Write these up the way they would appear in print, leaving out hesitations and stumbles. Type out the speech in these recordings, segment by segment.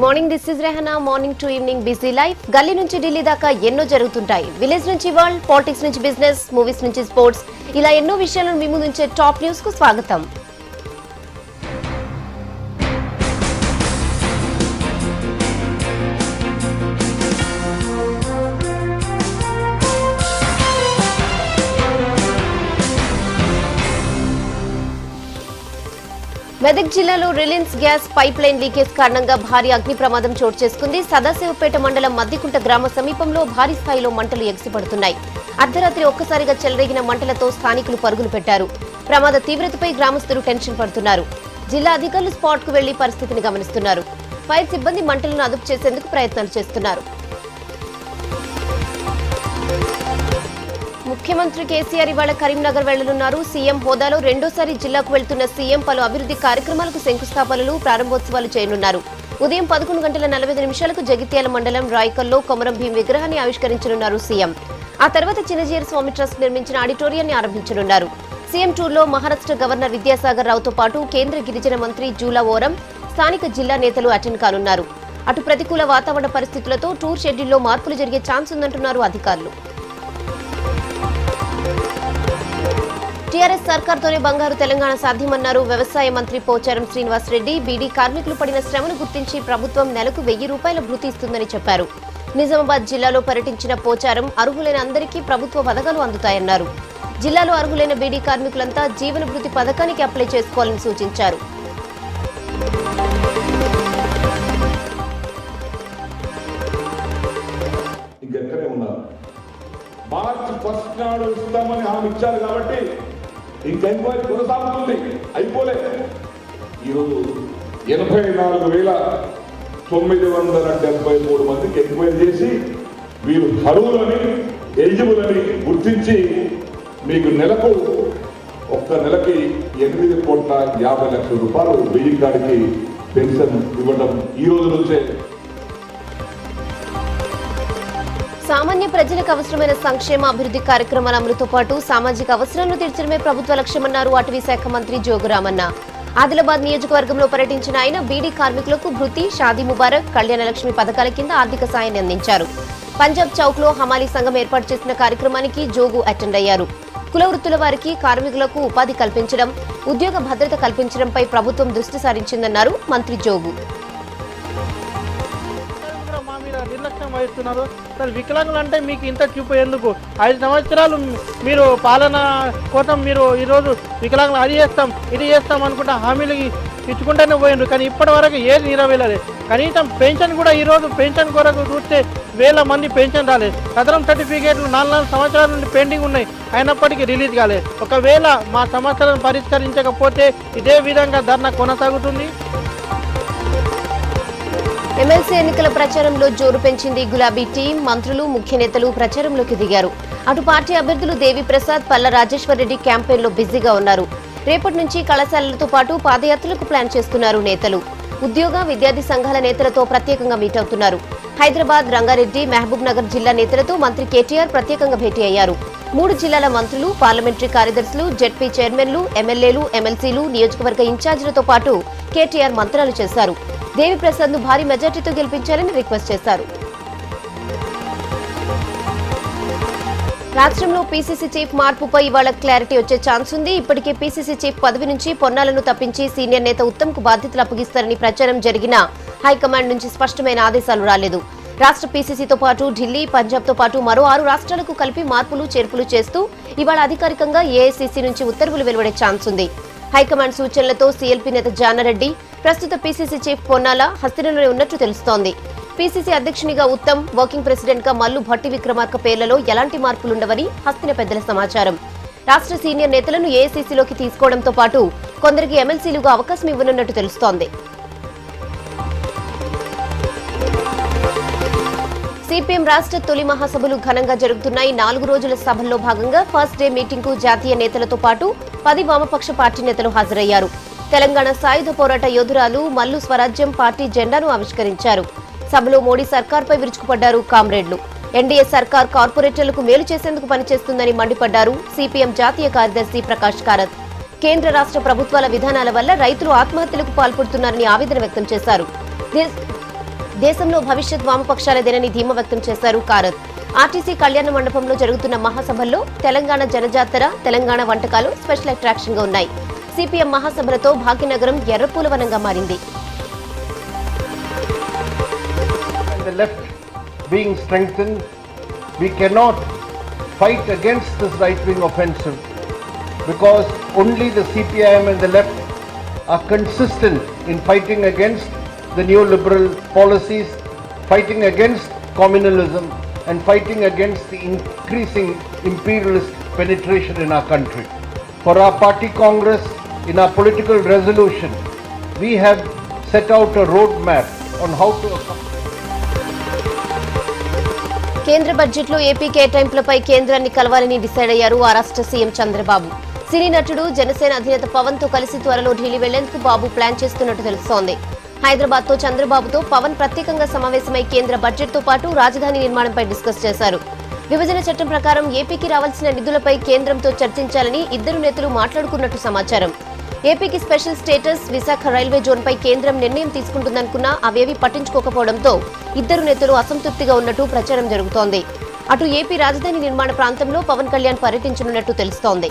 Morning this is Rehana. Morning to evening busy life. గల్లీ నుంచి ఢిల్లీ దాకా ఎన్నో జరుగుతుంటాయి. విలేజ్ నుంచి వరల్డ్, పాలిటిక్స్ నుంచి బిజినెస్, మూవీస్ నుంచి స్పోర్ట్స్, ఇలా ఎన్నో విషయాలను మీ ముందుంచే టాప్ న్యూస్ కు స్వాగతం. మెదక్ జిల్లాలో Reliance gas pipe line leakage కారణంగా భారీ అగ్ని ప్రమాదం చోటు చేసుకుంది. సదాశివపేట మండలం మద్దికుంట గ్రామ సమీపంలో భారీ స్థాయిలో మంటలు ఎగిసిపడుతున్నాయి. అర్ధరాత్రి ఒక్కసారిగా చెలరేగిన మంటలతో స్థానికులు పరుగులు పెట్టారు. ప్రమాద తీవ్రతపై గ్రామస్తులు టెన్షన్ పడుతున్నారు. జిల్లా అధికారులు స్పాట్ కు వెళ్లి పరిస్థితిని గమనిస్తున్నారు. ఫైర్ సిబ్బంది మంటలను అదుపు చేసేందుకు ప్రయత్నాలు చేస్తున్నారు. ముఖ్యమంత్రి కేసీఆర్ ఇవాళ కరీంనగర్ వెళ్లనున్నారు. సీఎం హోదాలో రెండోసారి జిల్లాకు వెళ్తున్న సీఎం పలు అభివృద్ధి కార్యక్రమాలకు శంకుస్థాపనలు, ప్రారంభోత్సవాలు చేయనున్నారు. ఉదయం 11:45 జగిత్యాల మండలం రాయకల్లో కొమరం భీం విగ్రహాన్ని ఆవిష్కరించనున్నారు సీఎం. ఆ తర్వాత చిన్నజీర స్వామి ట్రస్ట్ నిర్మించిన ఆడిటోరియాన్ని ఆరంభించనున్నారు. సీఎం టూర్లో మహారాష్ట్ర గవర్నర్ విద్యాసాగర్ రావుతో పాటు కేంద్ర గిరిజన మంత్రి జూలా ఓరం, స్థానిక జిల్లా నేతలు అటెండ్ కానున్నారు. అటు ప్రతికూల వాతావరణ పరిస్థితులతో టూర్ షెడ్యూల్లో మార్పులు జరిగే ఛాన్స్ ఉందంటున్నారు అధికారులు. టీఆర్ఎస్ సర్కార్తోనే బంగారు తెలంగాణ సాధ్యమన్నారు వ్యవసాయ మంత్రి పోచారం శ్రీనివాస్ రెడ్డి. బీడీ కార్మికులు పడిన శ్రమను గుర్తించి ప్రభుత్వం నెలకు 1000 రూపాయల భృతి ఇస్తుందని చెప్పారు. నిజామాబాద్ జిల్లాలో పర్యటించిన పోచారం అర్హులైన అందరికీ ప్రభుత్వ పథకాలు అందుతాయన్నారు. జిల్లాలో అర్హులైన బీడీ కార్మికులంతా జీవన భృతి పథకానికి అప్లై చేసుకోవాలని సూచించారు. మార్చి 1 నాడు ఇస్తామని హామీ ఇచ్చారు కాబట్టి ఇంకా ఎంక్వైరీ కొనసాగుతుంది, అయిపోలేదు. ఈరోజు 84,973 మందికి ఎంక్వైరీ చేసి వీరు అర్హులని, ఎలిజిబుల్ అని గుర్తించి మీకు నెలకు ఒక్క నెలకి 8,50,00,000 రూపాయలు 1000 కాడికి పెన్షన్ ఇవ్వడం ఈ రోజు నుంచే. సామాన్య ప్రజలకు అవసరమైన సంక్షేమ అభివృద్ధి కార్యక్రమాల అమలుతో పాటు సామాజిక అవసరాలను తీర్చడమే ప్రభుత్వ లక్ష్యమన్నారు అటవీ శాఖ మంత్రి జోగురామన్న. ఆదిలాబాద్ నియోజకవర్గంలో పర్యటించిన ఆయన బీడీ కార్మికులకు భృతి, షాదీ ముబారక్, కళ్యాణ లక్ష్మి పథకాల కింద ఆర్థిక సాయాన్ని అందించారు. పంజాబ్ చౌక్ లో హమాలీ సంఘం ఏర్పాటు చేసిన కార్యక్రమానికి జోగు అటెండ్ అయ్యారు. కుల వృత్తుల వారికి, కార్మికులకు ఉపాధి కల్పించడం, ఉద్యోగ భద్రత కల్పించడంపై ప్రభుత్వం దృష్టి సారించిందన్నారు మంత్రి జోగు. నిర్లక్ష్యం వహిస్తున్నారు. అసలు వికలాంగులు అంటే మీకు ఇంత చూపు ఎందుకు? 5 సంవత్సరాలు మీరు పాలన కోసం మీరు ఈరోజు వికలాంగులు అది చేస్తాం ఇది చేస్తాం అనుకుంటా హామీలు ఇచ్చుకుంటూనే పోయిండ్రు. కానీ ఇప్పటి వరకు ఏది నెరవేరలేదు. కనీసం పెన్షన్ కూడా ఈరోజు పెన్షన్ కొరకు చూస్తే 1000 మంది పెన్షన్ రాలేదు. కథనం సర్టిఫికేట్లు 4 సంవత్సరాల నుండి పెండింగ్ ఉన్నాయి, అయినప్పటికీ రిలీజ్ కాలేదు. ఒకవేళ మా సమస్యలను పరిష్కరించకపోతే ఇదే విధంగా ధర్నా కొనసాగుతుంది. ఎమ్మెల్సీ ఎన్నికల ప్రచారంలో జోరు పెంచింది గులాబీ టీం. మంత్రులు, ముఖ్య నేతలు ప్రచారంలోకి దిగారు. అటు పార్టీ అభ్యర్థులు దేవిప్రసాద్, పల్ల రాజేశ్వర్ రెడ్డి క్యాంపెయిన్ లో బిజీగా ఉన్నారు. రేపటి నుంచి కళాశాలలతో పాటు పాదయాత్రలకు ప్లాన్ చేస్తున్నారు నేతలు. ఉద్యోగ, విద్యార్థి సంఘాల నేతలతో ప్రత్యేకంగా మీట్ అవుతున్నారు. హైదరాబాద్, రంగారెడ్డి, మహబూబ్ నగర్ జిల్లా నేతలతో మంత్రి కేటీఆర్ ప్రత్యేకంగా భేటీ అయ్యారు. 3 జిల్లాల మంత్రులు, పార్లమెంటరీ కార్యదర్శులు, జెడ్పీ చైర్మన్లు, ఎమ్మెల్యేలు, ఎమ్మెల్సీలు, నియోజకవర్గ ఇన్ఛార్జీలతో పాటు కేటీఆర్ మంత్రాలు చేశారు. దేవిప్రసాద్ ను భారీ మెజార్టీతో గెలిపించాలని రిక్వెస్ట్ చేశారు. రాష్ట్రంలో పీసీసీ చీఫ్ మార్పుపై ఇవాళ క్లారిటీ వచ్చే ఛాన్స్ ఉంది. ఇప్పటికే పీసీసీ చీఫ్ పదవి నుంచి పొన్నాలను తప్పించి సీనియర్ నేత ఉత్తమ్ కు బాధ్యతలు అప్పగిస్తారని ప్రచారం జరిగినా హైకమాండ్ నుంచి స్పష్టమైన ఆదేశాలు రాలేదు. రాష్ట్ర పీసీసీతో పాటు ఢిల్లీ, పంజాబ్ తో పాటు మరో 6 రాష్ట్రాలకు కలిపి మార్పులు, చేర్పులు చేస్తూ ఇవాళ అధికారికంగా ఏఐసీసీ నుంచి ఉత్తర్వులు వెలువడే ఛాన్స్ ఉంది. హైకమాండ్ సూచనలతో సీఎల్పీ నేత జానారెడ్డి, ప్రస్తుత పీసీసీ చీఫ్ పొన్నాల హస్తినలోనే ఉన్నట్టు తెలుస్తోంది. పీసీసీ అధ్యక్షునిగా ఉత్తమ్, వర్కింగ్ ప్రెసిడెంట్ గా మల్లు భట్టి విక్రమార్క పేర్లలో ఎలాంటి మార్పులుండవని హస్తిన పెద్దల సమాచారం. రాష్ట్ర సీనియర్ నేతలను ఏఐసీసీలోకి తీసుకోవడంతో పాటు కొందరికి ఎమ్మెల్సీలుగా అవకాశం ఇవ్వనున్నట్టు తెలుస్తోంది. సిపిఎం రాష్ట్ర తొలి మహాసభలు ఘనంగా జరుగుతున్నాయి. 4 రోజుల సభల్లో భాగంగా ఫస్ట్ డే మీటింగ్ కు జాతీయ నేతలతో పాటు 10 వామపక్ష పార్టీ నేతలు హాజరయ్యారు. తెలంగాణ సాయుధ పోరాట యోధురాలు మల్లు స్వరాజ్యం పార్టీ జెండాను ఆవిష్కరించారు. సభలో మోడీ సర్కార్పై విరుచుకుపడ్డారు కామ్రేడ్లు. ఎన్డీఏ సర్కార్ కార్పొరేటర్లకు మేలు చేసేందుకు పనిచేస్తుందని మండిపడ్డారు సిపిఎం జాతీయ కార్యదర్శి ప్రకాష్ కారత్. కేంద్ర రాష్ట్ర ప్రభుత్వాల విధానాల వల్ల రైతులు ఆత్మహత్యలకు పాల్పడుతున్నారని ఆవేదన వ్యక్తం చేశారు. దేశంలో భవిష్యత్ వామపక్షాలదేనని ధీమా వ్యక్తం చేశారు కారత్. ఆర్టీసీ కళ్యాణ మండపంలో జరుగుతున్న మహాసభల్లో తెలంగాణ జనజాతర, తెలంగాణ వంటకాలు స్పెషల్ అట్రాక్షన్ గా ఉన్నాయి. సిపిఎం మహాసభలతో భాగ్యనగరం ఎర్రపూలవనంగా మారింది. The left being strengthened, we cannot fight against this right-wing offensive because only the CPIM and the left are consistent in fighting against the neoliberal policies, fighting against communalism and fighting against the increasing imperialist penetration in our country. For our party congress, in our political resolution, we have set out a roadmap on how to కేంద్ర బడ్జెట్లో AP కేటాయింపులపై కేంద్రాన్ని కలవాలని decide అయ్యారు ఆ రాష్ట్ర CM Chandrababu. సినీ నటుడు జనసేన అధినేత పవన్ తో కలిసి త్వరలో ఢిల్లీ వెళ్లేందుకు బాబు ప్లాన్ చేస్తున్నట్టు తెలుస్తోంది. హైదరాబాద్ తో చంద్రబాబుతో పవన్ ప్రత్యేకంగా సమావేశమై కేంద్ర బడ్జెట్ తో పాటు రాజధాని నిర్మాణంపై డిస్కస్ చేశారు. విభజన చట్టం ప్రకారం ఏపీకి రావాల్సిన నిధులపై కేంద్రంతో చర్చించాలని ఇద్దరు నేతలు మాట్లాడుకున్నట్టు సమాచారం. ఏపీకి స్పెషల్ స్టేటస్, విశాఖ రైల్వే జోన్పై కేంద్రం నిర్ణయం తీసుకుంటుందనుకున్నా అవేవీ పట్టించుకోకపోవడంతో ఇద్దరు నేతలు అసంతృప్తిగా ఉన్నట్టు ప్రచారం జరుగుతోంది. అటు ఏపీ రాజధాని నిర్మాణ ప్రాంతంలో పవన్ కళ్యాణ్ పర్యటించనున్నట్టు తెలుస్తోంది.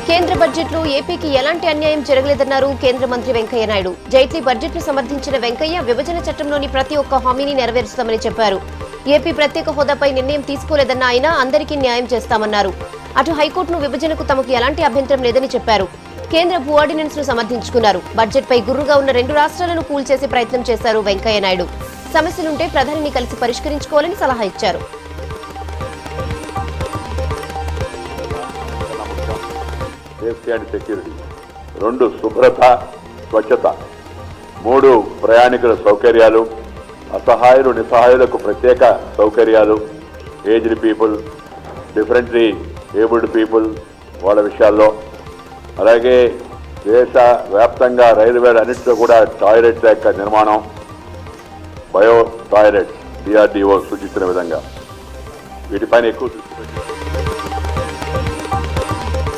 కేంద్ర బడ్జెట్లో ఏపీకి ఎలాంటి అన్యాయం జరగలేదన్నారు కేంద్ర మంత్రి వెంకయ్య నాయుడు. జైట్లీ బడ్జెట్ను సమర్థించిన వెంకయ్య విభజన చట్టంలోని ప్రతి ఒక్క హామీని నెరవేరుస్తామని చెప్పారు. ఏపీ ప్రత్యేక హోదాపై నిర్ణయం తీసుకోలేదన్న ఆయన అందరికీ న్యాయం చేస్తామన్నారు. అటు హైకోర్టును విభజనకు తమకు ఎలాంటి అభ్యంతరం లేదని చెప్పారు. కేంద్ర భూ ఆర్డినెన్స్ ను సమర్థించుకున్నారు. బడ్జెట్పై గుర్రుగా ఉన్న రెండు రాష్ట్రాలను కూల్చేసే ప్రయత్నం చేశారు వెంకయ్య నాయుడు. సమస్యలుంటే ప్రధానిని కలిసి పరిష్కరించుకోవాలని సలహా ఇచ్చారు. సేఫ్టీ అండ్ సెక్యూరిటీ, 2 శుభ్రత, స్వచ్ఛత, 3 ప్రయాణికుల సౌకర్యాలు, అసహాయులు నిస్సహాయులకు ప్రత్యేక సౌకర్యాలు, aged people, differently abled people వాళ్ళ విషయాల్లో, అలాగే దేశ వ్యాప్తంగా రైల్వేల అన్నింటిలో కూడా టాయిలెట్ల యొక్క నిర్మాణం, బయో టాయిలెట్స్ డిఆర్డీఓ సూచించిన విధంగా వీటిపైన ఎక్కువ దృష్టి పెట్టారు.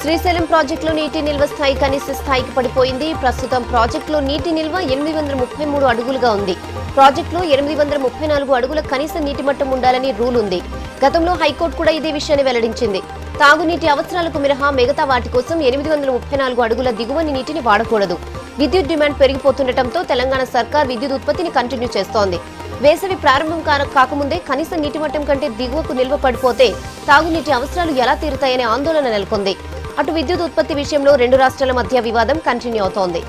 శ్రీశైలం ప్రాజెక్టులో నీటి నిల్వ స్థాయి కనీస స్థాయికి పడిపోయింది. ప్రస్తుతం ప్రాజెక్టులో నీటి నిల్వ 833 అడుగులుగా ఉంది. ప్రాజెక్టులో 834 అడుగుల కనీస నీటి మట్టం ఉండాలని రూల్ ఉంది. గతంలో హైకోర్టు కూడా ఇదే విషయాన్ని వెల్లడించింది. తాగునీటి అవసరాలకు మినహా మిగతా వాటి కోసం 834 అడుగుల దిగువని నీటిని వాడకూడదు. విద్యుత్ డిమాండ్ పెరిగిపోతుండటంతో తెలంగాణ సర్కార్ విద్యుత్ ఉత్పత్తిని కంటిన్యూ చేస్తోంది. వేసవి ప్రారంభం కాకముందే కనీస నీటి మట్టం కంటే దిగువకు నిల్వ పడిపోతే తాగునీటి అవసరాలు ఎలా తీరుతాయనే ఆందోళన నెలకొంది. అటు విద్యుత్ ఉత్పత్తి విషయంలో రెండు రాష్ట్రాల మధ్య వివాదం కంటిన్యూ అవుతోంది.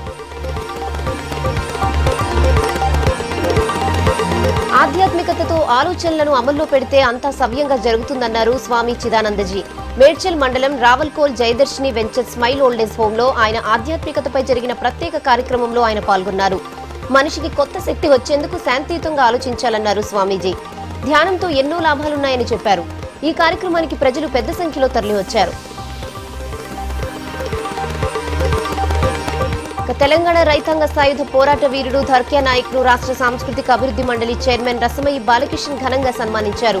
ఆధ్యాత్మికతతో ఆలోచనలను అమల్లో పెడితే అంతా సవ్యంగా జరుగుతుందన్నారు స్వామి చిదానందజీ. మేడ్చల్ మండలం Rawalkol Jayadarshini venture smile old age home లో ఆయన ఆధ్యాత్మికతపై జరిగిన ప్రత్యేక కార్యక్రమంలో ఆయన పాల్గొన్నారు. మనిషికి కొత్త శక్తి వచ్చేందుకు శాంతియుతంగా ఆలోచించాలన్నారు స్వామీజీ. ధ్యానంతో ఎన్నో లాభాలున్నాయని చెప్పారు. ఈ కార్యక్రమానికి ప్రజలు పెద్ద సంఖ్యలో తరలివచ్చారు. తెలంగాణ రైతాంగ సాయుధ పోరాట వీరుడు ధర్క్యా నాయక్ను రాష్ట్ర సాంస్కృతిక అభివృద్ధి మండలి చైర్మన్ రసమయి బాలకిషన్ ఘనంగా సన్మానించారు.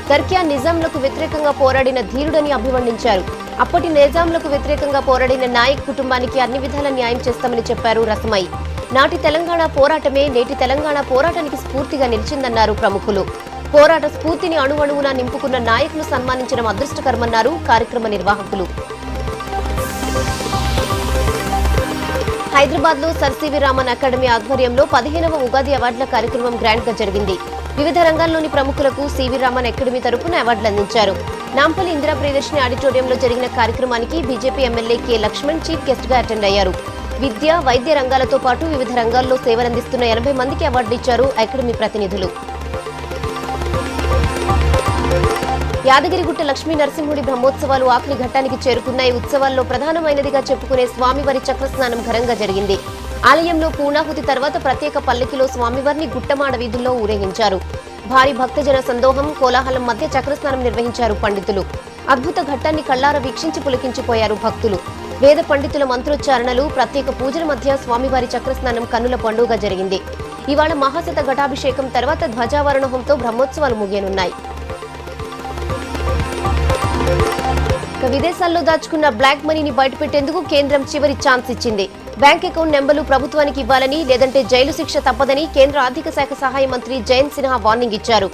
ధర్క్యా నిజాంలకు వ్యతిరేకంగా పోరాడిన ధీరుడని అభివర్ణించారు. అప్పటి నిజాంలకు వ్యతిరేకంగా పోరాడిన నాయక్ కుటుంబానికి అన్ని విధాల న్యాయం చేస్తామని చెప్పారు రసమయి. నాటి తెలంగాణ పోరాటమే నేటి తెలంగాణ పోరాటానికి స్ఫూర్తిగా నిలిచిందన్నారు ప్రముఖులు. పోరాట స్ఫూర్తిని అణువణువునా నింపుకున్న నాయకులు సన్మానించడం అదృష్టకరమన్నారు కార్యక్రమ నిర్వాహకులు. హైదరాబాద్ లో సర్ సివి రామన్ అకాడమీ ఆధ్వర్యంలో 15వ ఉగాది అవార్డుల కార్యక్రమం గ్రాండ్ గా జరిగింది. వివిధ రంగాల్లోని ప్రముఖులకు సివి రామన్ అకాడమీ తరపున అవార్డులు అందించారు. నాంపల్లి ఇందిరా ప్రియదర్శిని ఆడిటోరియంలో జరిగిన కార్యక్రమానికి BJP MLA K Laxman chief guest గా అటెండ్ అయ్యారు. విద్య, వైద్య రంగాలతో పాటు వివిధ రంగాల్లో సేవలందిస్తున్న 80 మందికి అవార్డులు ఇచ్చారు అకాడమీ ప్రతినిధులు. యాదగిరిగుట్ట లక్ష్మీ నరసింహుడి బ్రహ్మోత్సవాలు ఆఖరి ఘట్టానికి చేరుకున్న ఈ ఉత్సవాల్లో ప్రధానమైనదిగా చెప్పుకునే స్వామివారి చక్రస్నానం ఘనంగా జరిగింది. ఆలయంలో పూర్ణాహుతి తర్వాత ప్రత్యేక పల్లకిలో స్వామివారిని గుట్టమాడ వీధుల్లో ఊరేగించారు. భారీ భక్తజన సందోహం, కోలాహలం మధ్య చక్రస్నానం నిర్వహించారు పండితులు. అద్భుత ఘట్టాన్ని కళ్లార వీక్షించి పులకించిపోయారు భక్తులు. వేద పండితుల మంత్రోచ్చారణలు, ప్రత్యేక పూజల మధ్య స్వామివారి చక్రస్నానం కన్నుల పండుగ జరిగింది. ఇవాళ మహాశత ఘటాభిషేకం తర్వాత ధ్వజావరణ హోంతో బ్రహ్మోత్సవాలు ముగియనున్నాయి. విదేశాల్లో దాచుకున్న బ్లాక్ మనీని బయటపెట్టేందుకు కేంద్రం చివరి ఛాన్స్ ఇచ్చింది. బ్యాంక్ అకౌంట్ నెంబర్లు ప్రభుత్వానికి ఇవ్వాలని లేదంటే జైలు శిక్ష తప్పదని కేంద్ర ఆర్థిక శాఖ సహాయ మంత్రి జయంత్ సిన్హా వార్నింగ్ ఇచ్చారు.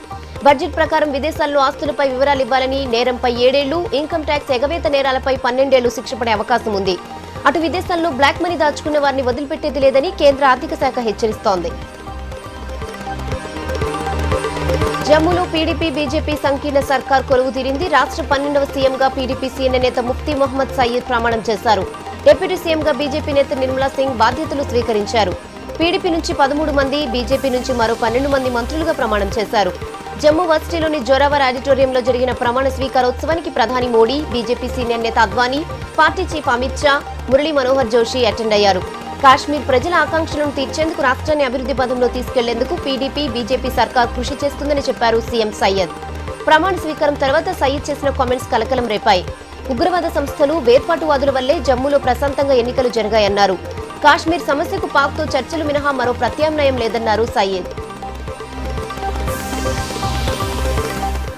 బడ్జెట్ ప్రకారం విదేశాల్లో ఆస్తులపై వివరాలు ఇవ్వాలని, నేరంపై 7 ఏళ్లు, ఇన్కమ్ ట్యాక్స్ ఎగవేత నేరాలపై 12 ఏళ్లు శిక్ష పడే అవకాశం ఉంది. అటు విదేశాల్లో బ్లాక్ మనీ దాచుకున్న వారిని వదిలిపెట్టేది లేదని కేంద్ర ఆర్థిక శాఖ హెచ్చరిస్తోంది. జమ్మూలో పీడీపీ బీజేపీ సంకీర్ణ సర్కార్ కొలువు తీరింది. రాష్ట్ర 12వ సీఎంగా పీడీపీ సీనియర్ నేత ముఫ్తీ మొహమ్మద్ సయీద్ ప్రమాణం చేశారు. డిప్యూటీ సీఎంగా బీజేపీ నేత నిర్మలా సింగ్ బాధ్యతలు స్వీకరించారు. పీడీపీ నుంచి 13 మంది, బీజేపీ నుంచి మరో 12 మంది మంత్రులుగా ప్రమాణం చేశారు. జమ్మూ వర్సిటీలోని జోరావర్ ఆడిటోరియంలో జరిగిన ప్రమాణ స్వీకారోత్సవానికి ప్రధాని మోడీ, బీజేపీ సీనియర్ నేత Advani, party chief Amit Shah, Murali Manohar Joshi attend అయ్యారు. కాశ్మీర్ ప్రజల ఆకాంక్షలను తీర్చేందుకు రాష్ట్రాన్ని అభివృద్ధి పథంలో తీసుకెళ్లేందుకు పీడీపీ, బీజేపీ సర్కార్ కృషి చేస్తుందని చెప్పారు సీఎం సయ్యద్. ప్రమాణ స్వీకారం తర్వాత సయ్యద్ చేసిన కామెంట్స్ కలకలం రేపాయి. ఉగ్రవాద సంస్థలు, వేర్పాటువాదుల వల్లే జమ్మూలో ప్రశాంతంగా ఎన్నికలు జరిగాయన్నారు. కాశ్మీర్ సమస్యకు పాక్తో చర్చలు మినహా మరో ప్రత్యామ్నాయం లేదన్నారు సయ్యద్.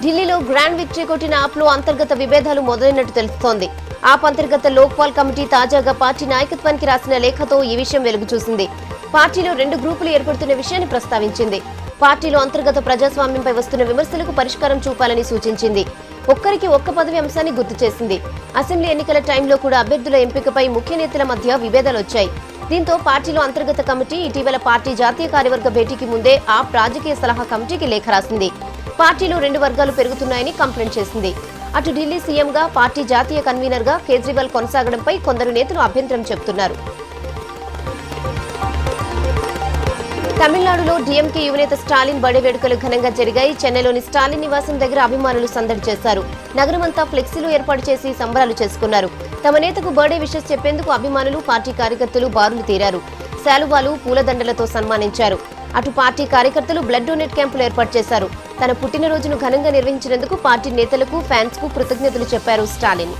ఢిల్లీలో గ్రాండ్ విక్టరీ కొట్టిన ఆప్లో అంతర్గత విభేదాలు మొదలైనట్టు తెలుస్తోంది. ఆప్ అంతర్గత లోక్పాల్ కమిటీ తాజాగా పార్టీ నాయకత్వానికి రాసిన లేఖతో ఈ విషయం వెలుగు చూసింది. పార్టీలో 2 గ్రూపులు ఏర్పడుతున్న విషయాన్ని ప్రస్తావించింది. పార్టీలో అంతర్గత ప్రజాస్వామ్యంపై వస్తున్న విమర్శలకు పరిష్కారం చూపాలని సూచించింది. ఒక్కరికి ఒక్క పదవి అంశాన్ని గుర్తు చేసింది. అసెంబ్లీ ఎన్నికల టైంలో కూడా అభ్యర్థుల ఎంపికపై ముఖ్య నేతల మధ్య విభేదాలొచ్చాయి. దీంతో పార్టీలో అంతర్గత కమిటీ ఇటీవల పార్టీ జాతీయ కార్యవర్గ భేటీకి ముందే ఆప్ రాజకీయ సలహా కమిటీకి లేఖ రాసింది. పార్టీలో 2 వర్గాలు పెరుగుతున్నాయని కంప్లైంట్ చేసింది. అటు ఢిల్లీ సీఎంగా, పార్టీ జాతీయ కన్వీనర్గా కేజ్రీవాల్ కొనసాగడంపై కొందరు నేతలు అభ్యంతరం చెబుతున్నారు. తమిళనాడులో డీఎంకే యువనేత స్టాలిన్ బర్త్డే వేడుకలు ఘనంగా జరిగాయి. చెన్నైలోని స్టాలిన్ నివాసం దగ్గర అభిమానులు సందడి చేశారు. నగరమంతా ఫ్లెక్సీలు ఏర్పాటు చేసి సంబరాలు చేసుకున్నారు. తమ నేతకు బర్త్డే విషెస్ చెప్పేందుకు అభిమానులు, పార్టీ కార్యకర్తలు బారులు తీరారు. శాలువాలు, పూలదండలతో సన్మానించారు. అటు పార్టీ కార్యకర్తలు బ్లడ్ డొనేట్ క్యాంపులు ఏర్పాటు చేశారు. తన పుట్టినరోజును ఘనంగా నిర్వహించినందుకు పార్టీ నేతలకు, ఫ్యాన్స్ కు కృతజ్ఞతలు చెప్పారు స్టాలిన్.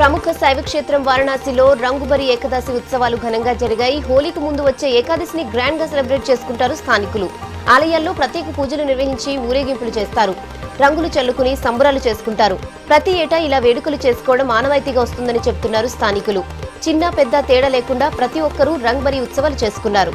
ప్రముఖ శైవ క్షేత్రం వారణాసిలో రంగుబరి ఏకాదశి ఉత్సవాలు ఘనంగా జరిగాయి. హోలీకి ముందు వచ్చే ఏకాదశిని గ్రాండ్ గా సెలబ్రేట్ చేసుకుంటారు స్థానికులు. ఆలయాల్లో ప్రత్యేక పూజలు నిర్వహించి ఊరేగింపులు చేస్తారు. రంగులు చల్లుకుని సంబరాలు చేసుకుంటారు. ప్రతి ఏటా ఇలా వేడుకలు చేసుకోవడం ఆనవాయితీగా వస్తుందని చెబుతున్నారు స్థానికులు. చిన్న పెద్ద తేడా లేకుండా ప్రతి ఒక్కరూ రంగుబరి ఉత్సవాలు చేసుకున్నారు.